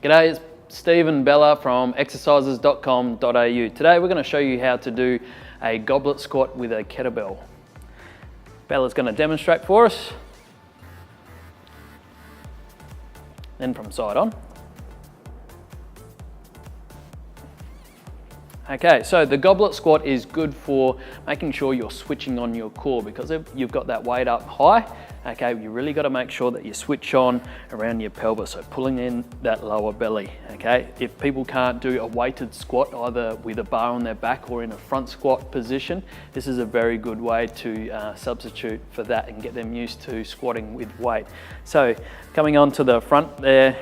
G'day, it's Steve and Bella from Exercises.com.au. Today we're going to show you how to do a goblet squat with a kettlebell. Bella's going to demonstrate for us. Then from side on. Okay, so the goblet squat is good for making sure you're switching on your core, because if you've got that weight up high, okay, you really got to make sure that you switch on around your pelvis, so pulling in that lower belly, okay? If people can't do a weighted squat either with a bar on their back or in a front squat position, this is a very good way to substitute for that and get them used to squatting with weight. So coming on to the front there,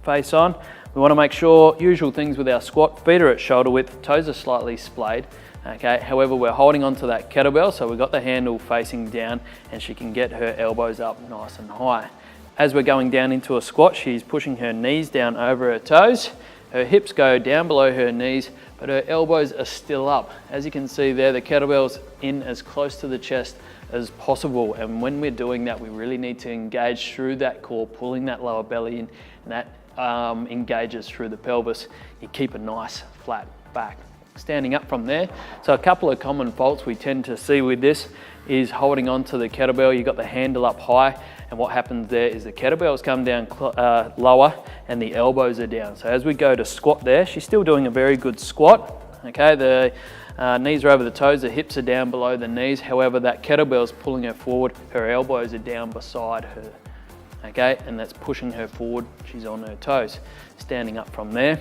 face on, we want to make sure, usual things with our squat, feet are at shoulder width, toes are slightly splayed. Okay, however, we're holding onto that kettlebell, so we've got the handle facing down and she can get her elbows up nice and high. As we're going down into a squat, she's pushing her knees down over her toes. Her hips go down below her knees, but her elbows are still up. As you can see there, the kettlebell's in as close to the chest as possible. And when we're doing that, we really need to engage through that core, pulling that lower belly in, and that engages through the pelvis. You keep a nice flat back. Standing up from there. So a couple of common faults we tend to see with this is holding on to the kettlebell. You've got the handle up high, and what happens there is the kettlebells come down lower and the elbows are down. So as we go to squat there, she's still doing a very good squat. Okay, the knees are over the toes, the hips are down below the knees. However, that kettlebell's pulling her forward, her elbows are down beside her. Okay, and that's pushing her forward, she's on her toes. Standing up from there.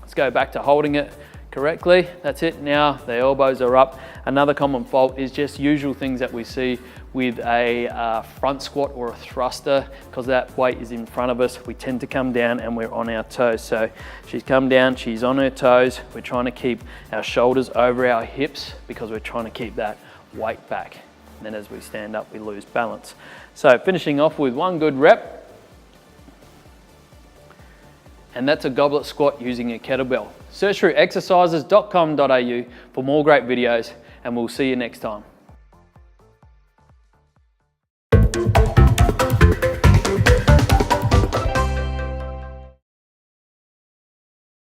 Let's go back to holding it correctly. That's it. Now the elbows are up. Another common fault is just usual things that we see with a front squat or a thruster. Because that weight is in front of us, we tend to come down and we're on our toes. So she's come down, she's on her toes. We're trying to keep our shoulders over our hips because we're trying to keep that weight back. And then as we stand up, we lose balance. So finishing off with one good rep. And that's a goblet squat using a kettlebell. Search through Exercises.com.au for more great videos, and we'll see you next time.